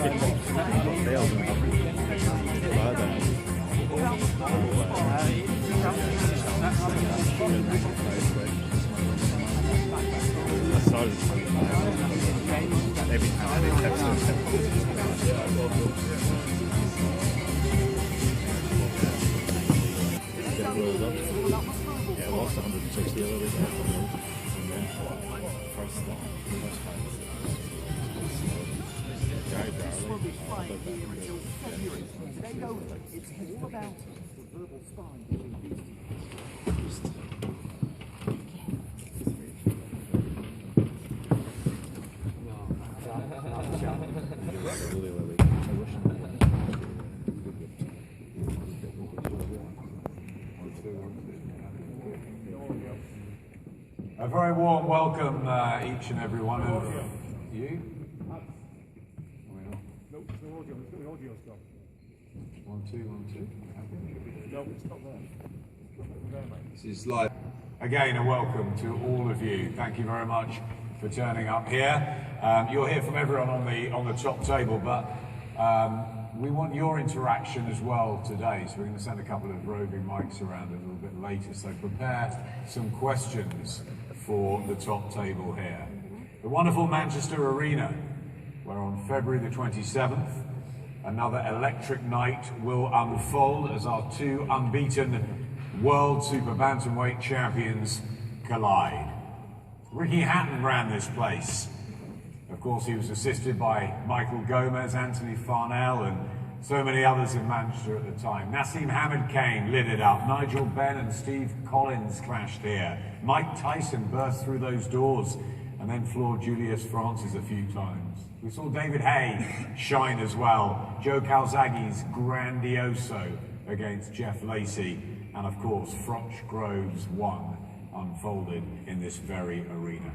Yeah, I lost 160 the other week. And then first stop. It's all about the verbal spine. A very warm welcome, each and every one of you. Nope, it's no audio. It's got the audio stuff. 1, 2, 1, 2. No, it's not there. This is live. Again, a welcome to all of you. Thank you very much for turning up here. You'll hear from everyone on the top table, but we want your interaction as well today. So we're going to send a couple of roving mics around a little bit later. So prepare some questions for the top table here. The wonderful Manchester Arena, where on February the 27th, another electric night will unfold as our two unbeaten world super bantamweight champions collide. Ricky Hatton ran this place. Of course, he was assisted by Michael Gomez, Anthony Farnell, and so many others in Manchester at the time. Nassim Hamid Kane lit it up. Nigel Benn and Steve Collins clashed here. Mike Tyson burst through those doors and then floored Julius Francis a few times. We saw David Hay shine as well. Joe Calzaghe's grandioso against Jeff Lacey. And of course, Froch Groves 1 unfolded in this very arena.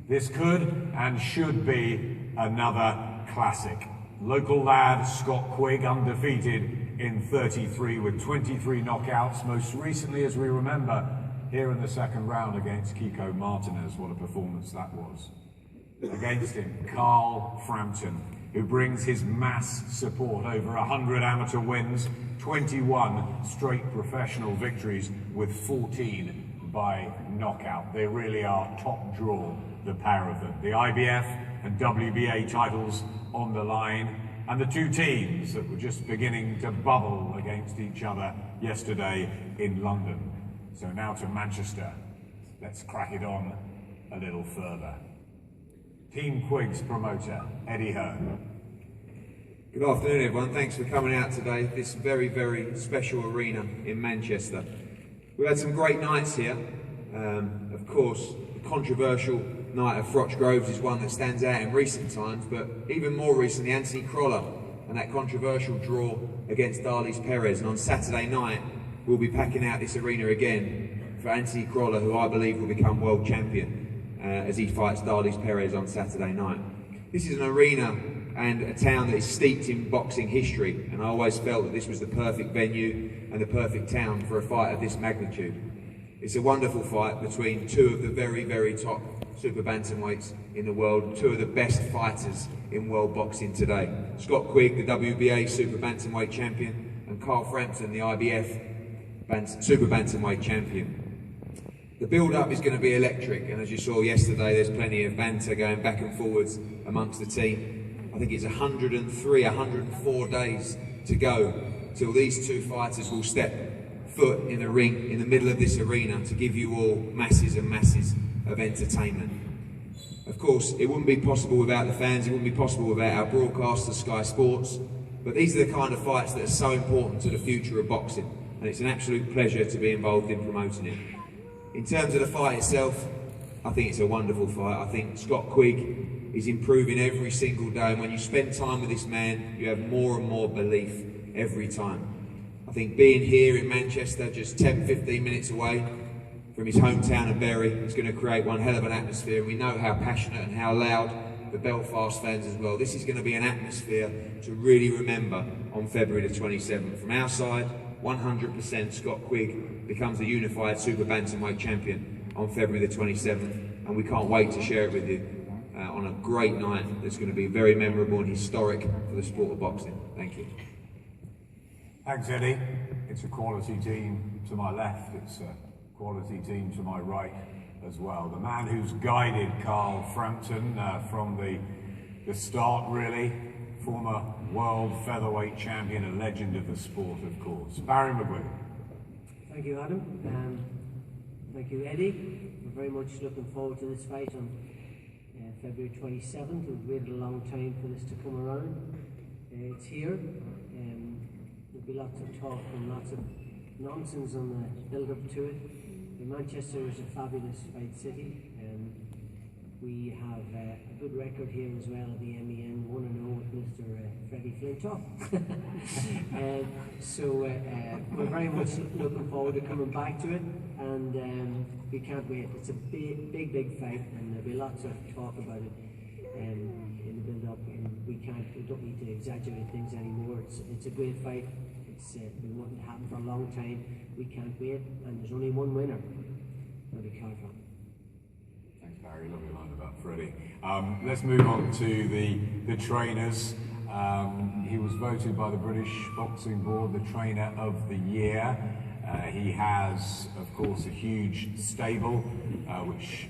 This could and should be another classic. Local lad Scott Quigg undefeated in 33 with 23 knockouts, most recently, as we remember, here in the second round against Kiko Martinez. What a performance that was. Against him, Carl Frampton, who brings his mass support, over 100 amateur wins, 21 straight professional victories with 14 by knockout. They really are top draw, the pair of them. The IBF and WBA titles on the line, and the two teams that were just beginning to bubble against each other yesterday in London. So now to Manchester. Let's crack it on a little further. Team Quigg's promoter, Eddie Hearn. Good afternoon, everyone. Thanks for coming out today. This very, very special arena in Manchester. We've had some great nights here. Of course, the controversial night of Froch Groves is one that stands out in recent times, but even more recently, Anthony Crolla and that controversial draw against Darlis Perez. And on Saturday night, we'll be packing out this arena again for Anthony Crolla, who I believe will become world champion as he fights Darlis Perez on Saturday night. This is an arena and a town that is steeped in boxing history, and I always felt that this was the perfect venue and the perfect town for a fight of this magnitude. It's a wonderful fight between two of the very, very top super bantamweights in the world, two of the best fighters in world boxing today. Scott Quigg, the WBA super bantamweight champion, and Carl Frampton, the IBF super bantamweight champion. The build-up is going to be electric, and as you saw yesterday, there's plenty of banter going back and forwards amongst the team. I think it's 103, 104 days to go till these two fighters will step foot in the ring in the middle of this arena to give you all masses and masses of entertainment. Of course, it wouldn't be possible without the fans, it wouldn't be possible without our broadcaster, Sky Sports, but these are the kind of fights that are so important to the future of boxing, and it's an absolute pleasure to be involved in promoting it. In terms of the fight itself, I think it's a wonderful fight. I think Scott Quigg is improving every single day, and when you spend time with this man, you have more and more belief every time. I think being here in Manchester, just 10-15 minutes away from his hometown of Bury, is going to create one hell of an atmosphere, and we know how passionate and how loud the Belfast fans as well. This is going to be an atmosphere to really remember on February the 27th. From our side, 100% Scott Quigg becomes the unified super bantamweight champion on February the 27th, and we can't wait to share it with you. on a great night that's going to be very memorable and historic for the sport of boxing. Thank you. Thanks, Eddie. It's a quality team to my left, it's a quality team to my right as well. The man who's guided Carl Frampton from the start, really, former world featherweight champion, a legend of the sport, of course. Barry McGuigan. Thank you, Adam. Thank you, Eddie. We're very much looking forward to this fight on February 27th. We've waited a long time for this to come around. It's here. There'll be lots of talk and lots of nonsense on the build-up to it. Manchester is a fabulous fight city. We have a good record here as well at the MEN, 1-0 with Mr. Freddie Flintoff. We're very much looking forward to coming back to it, and we can't wait. It's a big fight, and there'll be lots of talk about it in the build-up, and we don't need to exaggerate things anymore. It's a great fight. It's been wanting to happen for a long time. We can't wait, and there's only one winner. It'll be Carl Frampton. Thanks, Barry. Lovely line about Freddie. Let's move on to the trainers. He was voted by the British Boxing Board the Trainer of the Year. He has, of course, a huge stable, which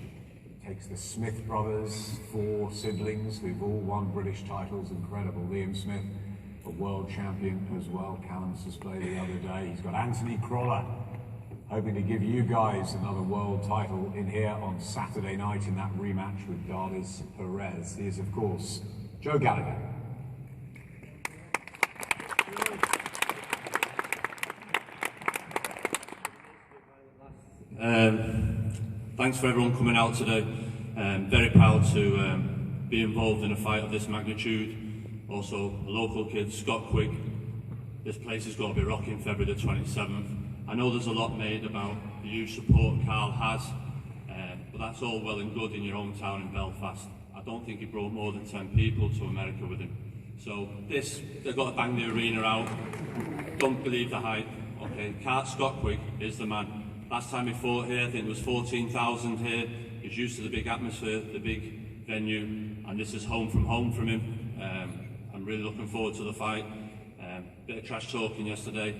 takes the Smith brothers, 4 siblings who've all won British titles. Incredible. Liam Smith, a world champion as well. Callum's display the other day. He's got Anthony Crolla, hoping to give you guys another world title in here on Saturday night in that rematch with Gardis Perez. He is, of course, Joe Gallagher. Thanks for everyone coming out today. Very proud to be involved in a fight of this magnitude. Also, a local kid, Scott Quigg. This place has got to be rocking February the 27th. I know there's a lot made about the huge support Carl has, but that's all well and good in your hometown in Belfast. I don't think he brought more than 10 people to America with him. So they've got to bang the arena out. Don't believe the hype. Okay, Scott Quigg is the man. Last time he fought here, I think there was 14,000 here. He's used to the big atmosphere, the big venue, and this is home from him. I'm really looking forward to the fight. Bit of trash talking yesterday.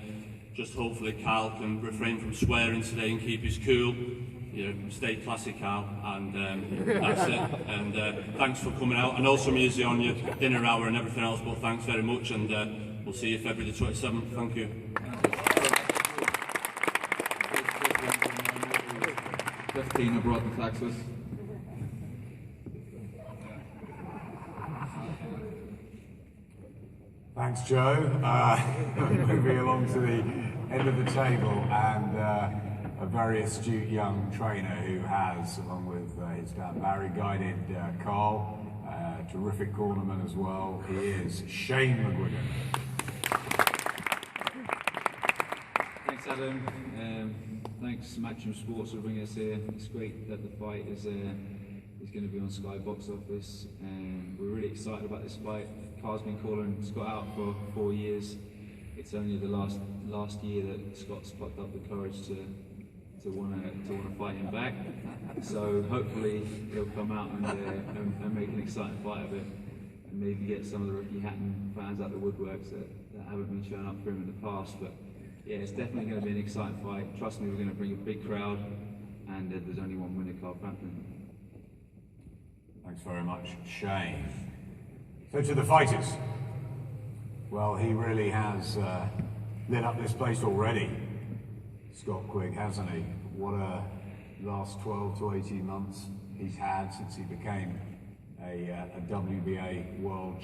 Just hopefully Carl can refrain from swearing today and keep his cool. You know, stay classy, Carl, and that's it. And thanks for coming out. I know some of you on your dinner hour and everything else, but thanks very much, and we'll see you February the 27th. Thank you. Tina brought the taxes. Thanks, Joe. Moving along to the end of the table, and a very astute young trainer who has, along with his dad Barry, guided Carl. Terrific cornerman as well. He is Shane McGuigan. Thanks, Adam. Thanks, Matchroom Sports, for bringing us here. It's great that the fight is going to be on Sky Box Office, and we're really excited about this fight. Carl's been calling Scott out for 4 years. It's only the last year that Scott's plucked up the courage to want to fight him back. So hopefully he'll come out and make an exciting fight of it, and maybe get some of the Rookie Hatton fans out the woodworks that haven't been showing up for him in the past. But yeah, it's definitely going to be an exciting fight. Trust me, we're going to bring a big crowd, and there's only one winner, Carl Frampton. Thanks very much, Shane. So to the fighters. Well, he really has lit up this place already, Scott Quigg, hasn't he? What a last 12 to 18 months he's had since he became a WBA world